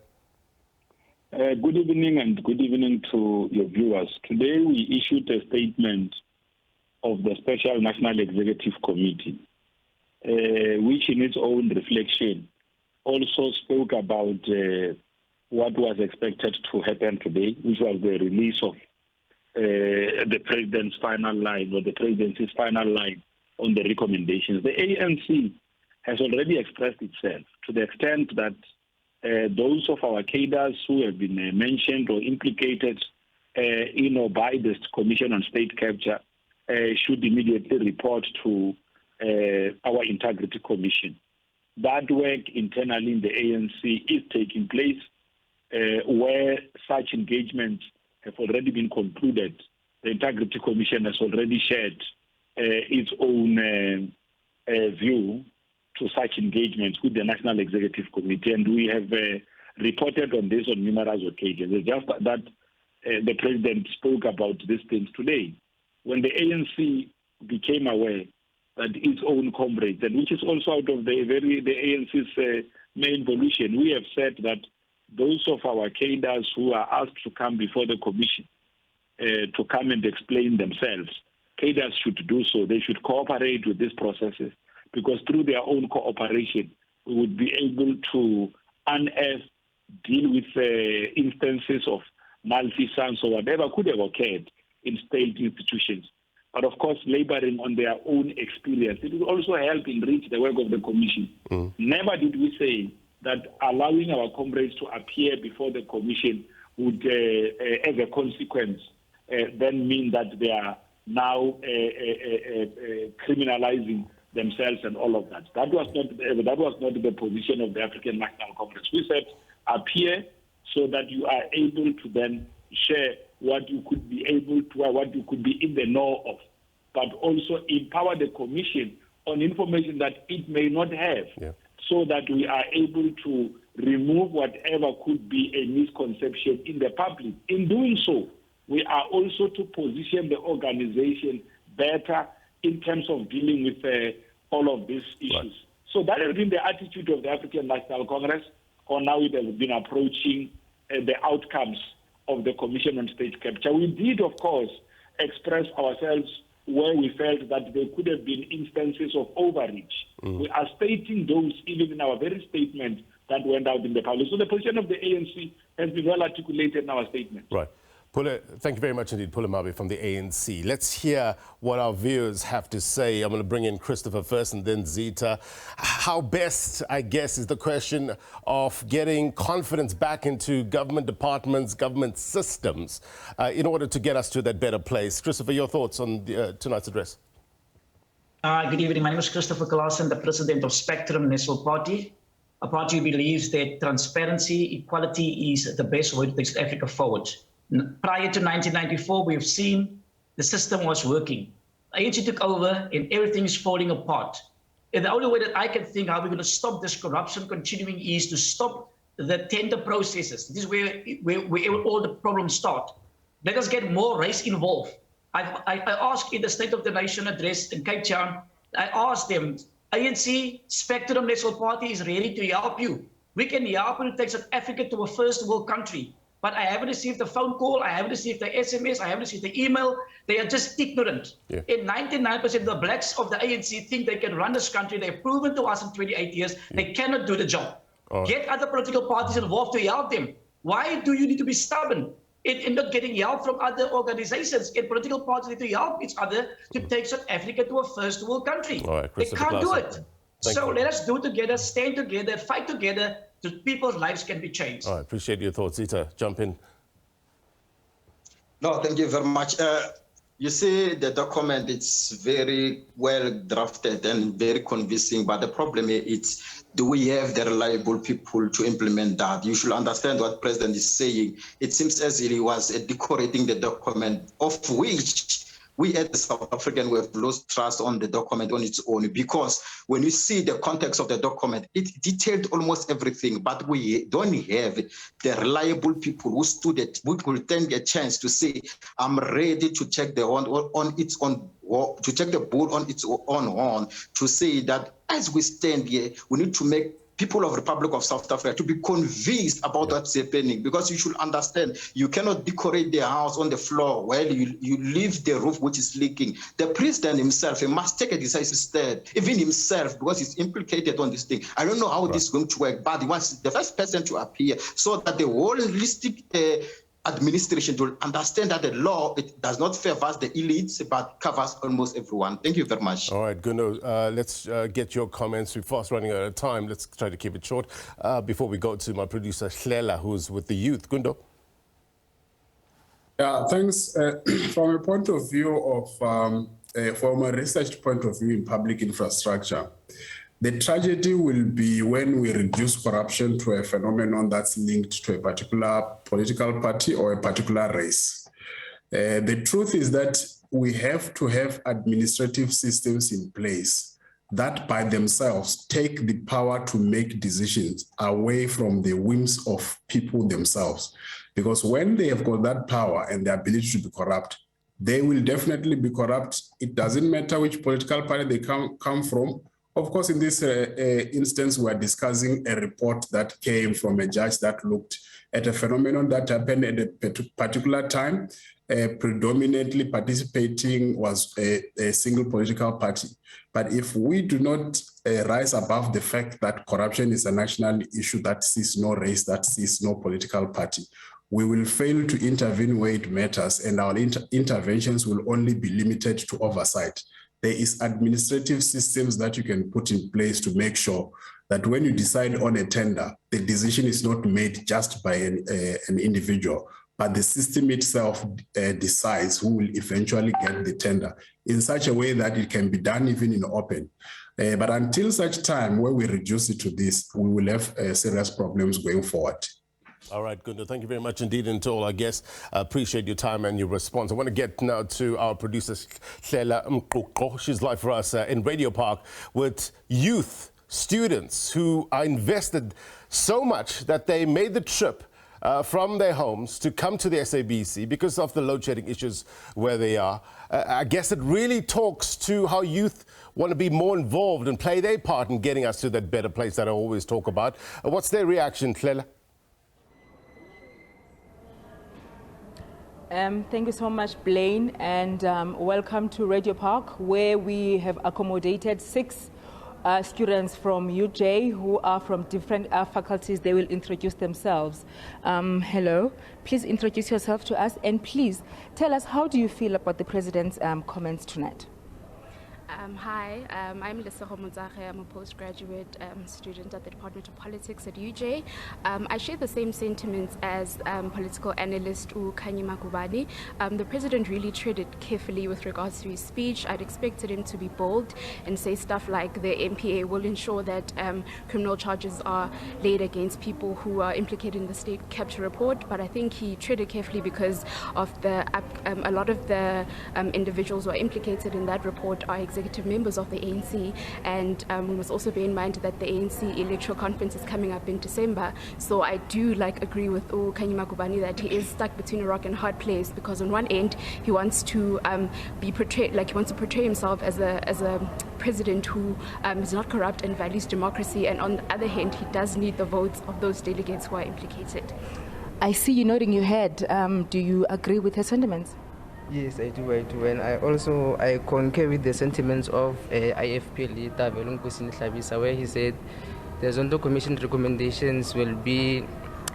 Good evening and good evening to your viewers. Today we issued a statement of the Special National Executive Committee, which in its own reflection also spoke about what was expected to happen today, which was the release of the president's final line or the presidency's final line on the recommendations. The ANC has already expressed itself to the extent that those of our cadres who have been mentioned or implicated by this Commission on State Capture should immediately report to our Integrity Commission. That work internally in the ANC is taking place where such engagements have already been concluded. The Integrity Commission has already shared its own view to such engagements with the National Executive Committee, and we have reported on this on numerous occasions. It's just that the President spoke about these things today. When the ANC became aware that its own comrades, and which is also out of the ANC's main position, we have said that those of our cadres who are asked to come before the Commission to come and explain themselves, cadres should do so. They should cooperate with these processes, because through their own cooperation, we would be able to unearth, deal with instances of malfeasance or whatever could have occurred in state institutions. But of course, laboring on their own experience, it will also help enrich the work of the Commission. Never did we say that allowing our comrades to appear before the Commission would, as a consequence, then mean that they are now criminalizing themselves and all of that. That was not the position of the African National Congress. We said appear so that you are able to then share what you could be able to, or what you could be in the know of, but also empower the Commission on information that it may not have, so that we are able to remove whatever could be a misconception in the public. In doing so, we are also to position the organization better in terms of dealing with all of these issues. Right. So that has been the attitude of the African National Congress, or now it has been approaching the outcomes of the Commission on State Capture. We did, of course, express ourselves where we felt that there could have been instances of overreach. We are stating those even in our very statement that went out in the public. So the position of the ANC has been well articulated in our statement. Right. Pule, thank you very much indeed, Pule Mabe from the ANC. Let's hear what our viewers have to say. I'm going to bring in Christopher first and then Zita. How best, I guess, is the question of getting confidence back into government departments, government systems, in order to get us to that better place. Christopher, your thoughts on tonight's address? Good evening. My name is Christopher Claassen, the president of Spectrum National Party. A party believes that transparency, equality is the best way to take South Africa forward. Prior to 1994, we have seen the system was working. ANC took over and everything is falling apart. And the only way that I can think how we're going to stop this corruption continuing is to stop the tender processes. This is where all the problems start. Let us get more race involved. I asked in the State of the Nation address in Cape Town, I asked them, ANC, Spectrum National Party is ready to help you. We can help you to take South Africa to a first world country. But I haven't received the phone call, I haven't received the SMS, I haven't received the email. They are just ignorant. And 99% of the blacks of the ANC think they can run this country. They've proven to us in 28 years they cannot do the job. Get other political parties involved to help them. Why do you need to be stubborn in not getting help from other organizations? And political parties need to help each other to take South Africa to a first world country. They can't do it. So let us do it together, stand together, fight together, so people's lives can be changed. All right, appreciate your thoughts. Zita, jump in. No, thank you very much. You see, the document, it's very well drafted and very convincing, but the problem is, do we have the reliable people to implement that? You should understand what the President is saying. It seems as if he was decorating the document, of which we as the South African, we have lost trust on the document on its own, because when you see the context of the document, it detailed almost everything, but we don't have the reliable people who stood it, who will take a chance to say, I'm ready to check the on its own, to check the bull on its own horn, to say that as we stand here, we need to make people of the Republic of South Africa to be convinced about what's happening, because you should understand, you cannot decorate the house on the floor while you leave the roof which is leaking. The president himself, he must take a decisive step, even himself, because he's implicated on this thing. I don't know how this is going to work, but he wants the first person to appear so that the whole holistic administration will understand that the law, it does not favor the elites, but covers almost everyone. Thank you very much. All right, Gundo, let's get your comments. We're fast running out of time. Let's try to keep it short before we go to my producer, Hlela, who's with the youth. Gundo? Yeah, thanks. From a point of view of, from a research point of view in public infrastructure, the tragedy will be when we reduce corruption to a phenomenon that's linked to a particular political party or a particular race. The truth is that we have to have administrative systems in place that by themselves take the power to make decisions away from the whims of people themselves. Because when they have got that power and the ability to be corrupt, they will definitely be corrupt. It doesn't matter which political party they come from. Of course, in this instance, we are discussing a report that came from a judge that looked at a phenomenon that happened at a particular time. Predominantly participating was a single political party. But if we do not rise above the fact that corruption is a national issue that sees no race, that sees no political party, we will fail to intervene where it matters, and our interventions will only be limited to oversight. There is administrative systems that you can put in place to make sure that when you decide on a tender, the decision is not made just by an individual, but the system itself decides who will eventually get the tender in such a way that it can be done even in open. But until such time where we reduce it to this, we will have serious problems going forward. All right, Gundo, thank you very much indeed, and to all our guests. Appreciate your time and your response. I want to get now to our producer, Hlela Mqoqo. She's live for us in Radio Park with youth, students who are invested so much that they made the trip from their homes to come to the SABC because of the load shedding issues where they are. I guess it really talks to how youth want to be more involved and play their part in getting us to that better place that I always talk about. What's their reaction, Hlela? Thank you so much, Blaine, and welcome to Radio Park, where we have accommodated 6 students from UJ who are from different faculties. They will introduce themselves. Hello, please introduce yourself to us, and please tell us, how do you feel about the President's comments tonight? Hi, I'm Lisa Homonzache. I'm a postgraduate student at the Department of Politics at UJ. I share the same sentiments as political analyst Khanyi Magubane. The President really treaded carefully with regards to his speech. I'd expected him to be bold and say stuff like the MPA will ensure that criminal charges are laid against people who are implicated in the state capture report, but I think he treaded carefully because of a lot of the individuals who are implicated in that report are executive members of the ANC, and we must also bear in mind that the ANC electoral conference is coming up in December. So I do agree with Khanyi Magubane that he is stuck between a rock and a hard place, because on one end he wants to be portrayed he wants to portray himself as a president who is not corrupt and values democracy, and on the other hand he does need the votes of those delegates who are implicated. I see you nodding your head. Do you agree with his sentiments? Yes, I do, and I concur with the sentiments of IFP leader Velunkusini Hlabisa, where he said the Zondo Commission recommendations will be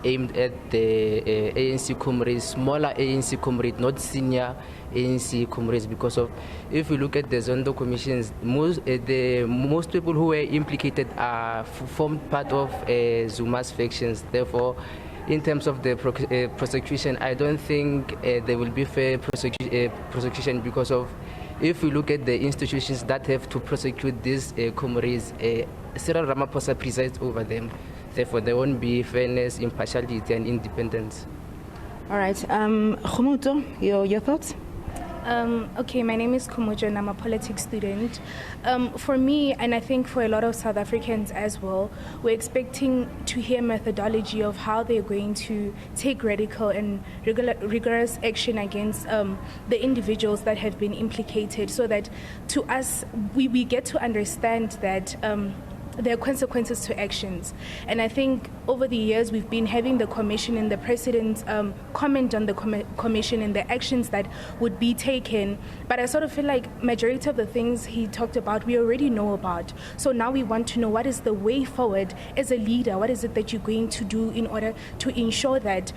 aimed at the ANC comrades, smaller ANC comrades, not senior ANC comrades, because of, if we look at the Zondo commissions, most people who were implicated are formed part of Zuma's factions. Therefore, in terms of the prosecution, I don't think there will be fair prosecution, because of, if we look at the institutions that have to prosecute these comrades, Cyril Ramaphosa presides over them. Therefore, there won't be fairness, impartiality, and independence. All right. Khumuto, your thoughts? Okay, my name is Kumojo and I'm a politics student. For me, and I think for a lot of South Africans as well, we're expecting to hear methodology of how they're going to take radical and rigorous action against the individuals that have been implicated, so that to us, we get to understand that there are consequences to actions. And I think over the years we've been having the commission and the president's comment on the commission and the actions that would be taken, but I sort of feel like majority of the things he talked about we already know about. So now we want to know, what is the way forward as a leader? What is it that you're going to do in order to ensure that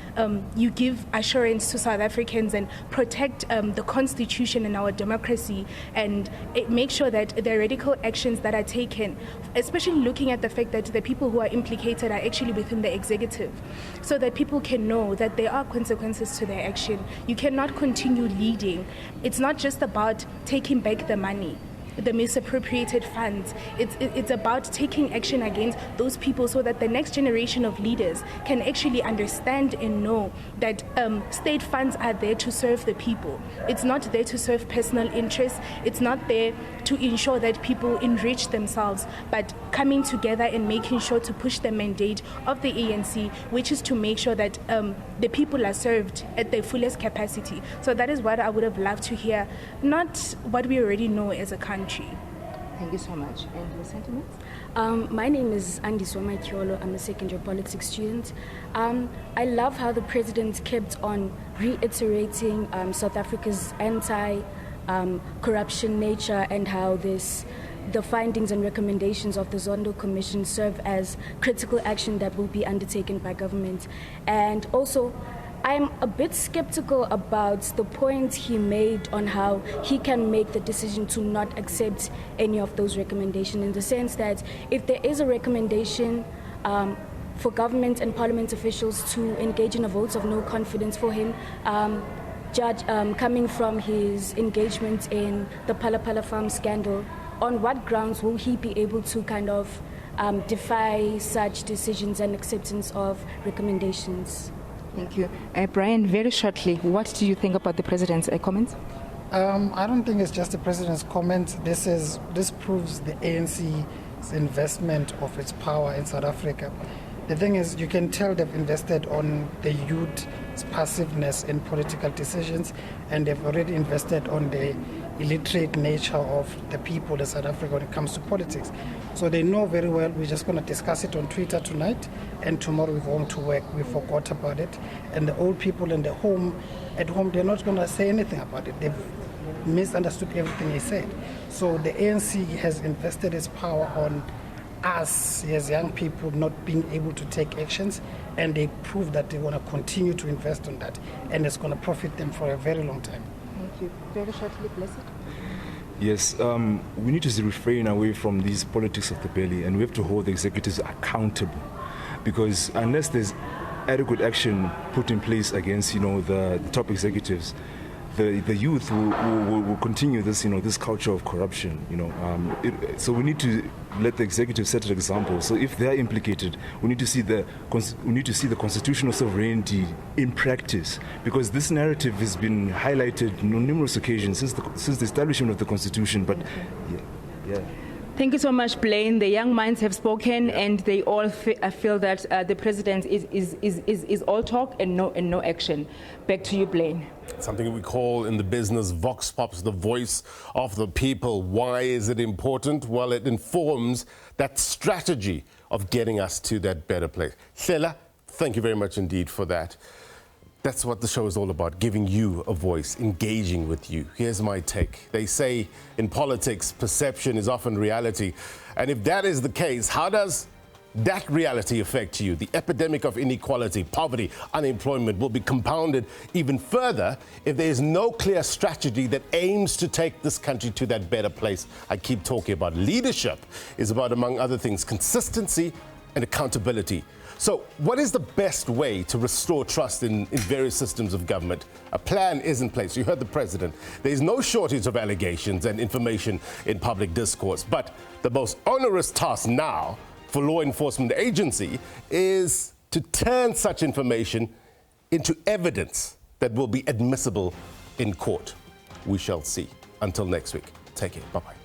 you give assurance to South Africans and protect the constitution and our democracy, and make sure that the radical actions that are taken, especially looking at the fact that the people who are implicated are actually within the executive, so that people can know that there are consequences to their action. You cannot continue leading. It's not just about taking back the money, the misappropriated funds. It's about taking action against those people, so that the next generation of leaders can actually understand and know that state funds are there to serve the people. It's not there to serve personal interests. It's not there to ensure that people enrich themselves, but coming together and making sure to push the mandate of the ANC, which is to make sure that the people are served at their fullest capacity. So that is what I would have loved to hear, not what we already know as a country. Thank you so much. And your sentiments? My name is Andiswa Makiolo. I'm a second-year politics student. I love how the president kept on reiterating South Africa's anti-corruption nature, and how the findings and recommendations of the Zondo Commission serve as critical action that will be undertaken by government. And also, I'm a bit skeptical about the point he made on how he can make the decision to not accept any of those recommendations, in the sense that if there is a recommendation for government and parliament officials to engage in a vote of no confidence for him, coming from his engagement in the Pala Farm scandal, on what grounds will he be able to kind of defy such decisions and acceptance of recommendations? Thank you. Brian, very shortly, what do you think about the president's comments? I don't think it's just the president's comments. This proves the ANC's investment of its power in South Africa. The thing is, you can tell they've invested on the youth's passiveness in political decisions, and they've already invested on the illiterate nature of the people in South Africa when it comes to politics. So they know very well. We're just going to discuss it on Twitter tonight, and tomorrow we go home to work. We forgot about it. And the old people at home, they're not going to say anything about it. They've misunderstood everything he said. So the ANC has invested its power on us as young people not being able to take actions, and they prove that they want to continue to invest on that, and it's going to profit them for a very long time. Thank you. Very shortly, Blessed. Yes, we need to refrain away from these politics of the belly, and we have to hold the executives accountable, because unless there's adequate action put in place against, the top executives, the youth will continue this, this culture of corruption. So we need to let the executive set an example. So if they are implicated, we need to see the constitutional sovereignty in practice, because this narrative has been highlighted on numerous occasions since the establishment of the Constitution. But yeah. Thank you so much, Blaine. The young minds have spoken, and they all feel that the president is all talk and no action. Back to you, Blaine. Something we call in the business vox pops, the voice of the people. Why is it important? Well, it informs that strategy of getting us to that better place. Hlela, thank you very much indeed for that. That's what the show is all about, giving you a voice, engaging with you. Here's my take. They say in politics, perception is often reality. And if that is the case, how does that reality affect you, the epidemic of inequality, poverty, unemployment will be compounded even further if there is no clear strategy that aims to take this country to that better place. I keep talking about leadership is about, among other things, consistency and accountability. So what is the best way to restore trust in various systems of government? A plan is in place. You heard the president. There is no shortage of allegations and information in public discourse. But the most onerous task now for law enforcement agency is to turn such information into evidence that will be admissible in court. We shall see. Until next week, take care. Bye-bye.